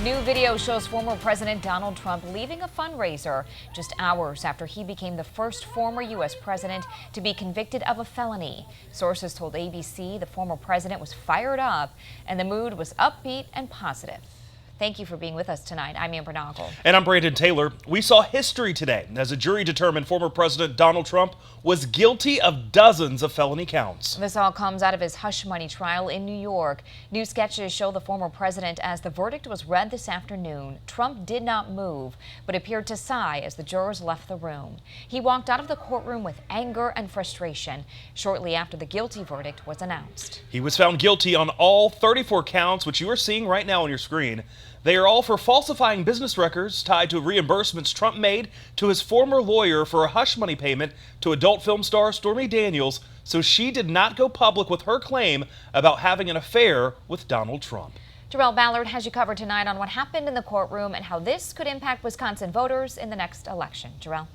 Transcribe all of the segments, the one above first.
New video shows former President Donald Trump leaving a fundraiser just hours after he became the first former U.S. president to be convicted of a felony. Sources told ABC the former president was fired up and the mood was upbeat and positive. Thank you for being with us tonight. I'm Amber Noggle. And I'm Brandon Taylor. We saw history today as a jury determined former President Donald Trump was guilty of dozens of felony counts. This all comes out of his hush money trial in New York. New sketches show the former president as the verdict was read this afternoon. Trump did not move, but appeared to sigh as the jurors left the room. He walked out of the courtroom with anger and frustration shortly after the guilty verdict was announced. He was found guilty on all 34 counts, which you are seeing right now on your screen. They are all for falsifying business records tied to reimbursements Trump made to his former lawyer for a hush money payment to adult film star Stormy Daniels, so she did not go public with her claim about having an affair with Donald Trump. Jarrell Ballard has you covered tonight on what happened in the courtroom and how this could impact Wisconsin voters in the next election. Jarrell.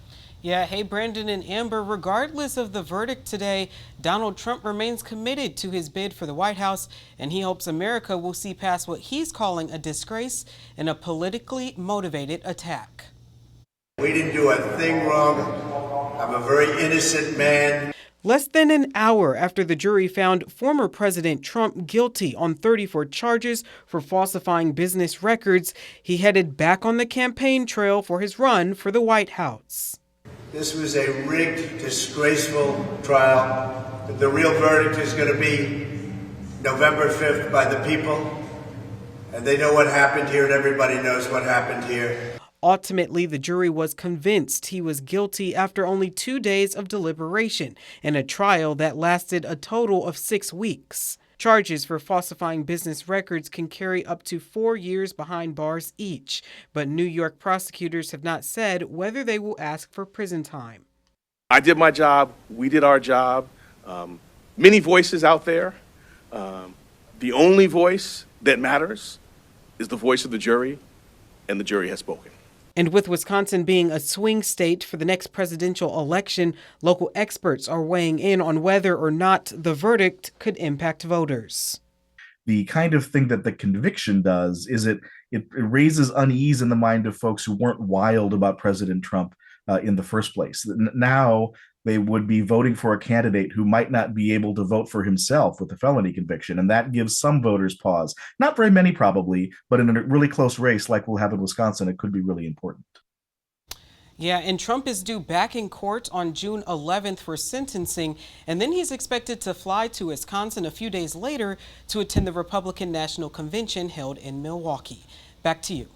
Yeah, hey, Brandon and Amber, regardless of the verdict today, Donald Trump remains committed to his bid for the White House, and he hopes America will see past what he's calling a disgrace and a politically motivated attack. We didn't do a thing wrong. I'm a very innocent man. Less than an hour after the jury found former President Trump guilty on 34 charges for falsifying business records, he headed back on the campaign trail for his run for the White House. This was a rigged, disgraceful trial. The real verdict is going to be November 5th by the people. And they know what happened here, and everybody knows what happened here. Ultimately, the jury was convinced he was guilty after only 2 days of deliberation in a trial that lasted a total of 6 weeks. Charges for falsifying business records can carry up to 4 years behind bars each, but New York prosecutors have not said whether they will ask for prison time. I did my job. We did our job. Many voices out there. The only voice that matters is the voice of the jury, and the jury has spoken. And with Wisconsin being a swing state for the next presidential election, local experts are weighing in on whether or not the verdict could impact voters. The kind of thing that the conviction does is it raises unease in the mind of folks who weren't wild about President Trump in the first place. Now they would be voting for a candidate who might not be able to vote for himself with a felony conviction, and that gives some voters pause. Not very many, probably, but in a really close race like we'll have in Wisconsin, it could be really important. Yeah, and Trump is due back in court on June 11th for sentencing, and then he's expected to fly to Wisconsin a few days later to attend the Republican National Convention held in Milwaukee. Back to you.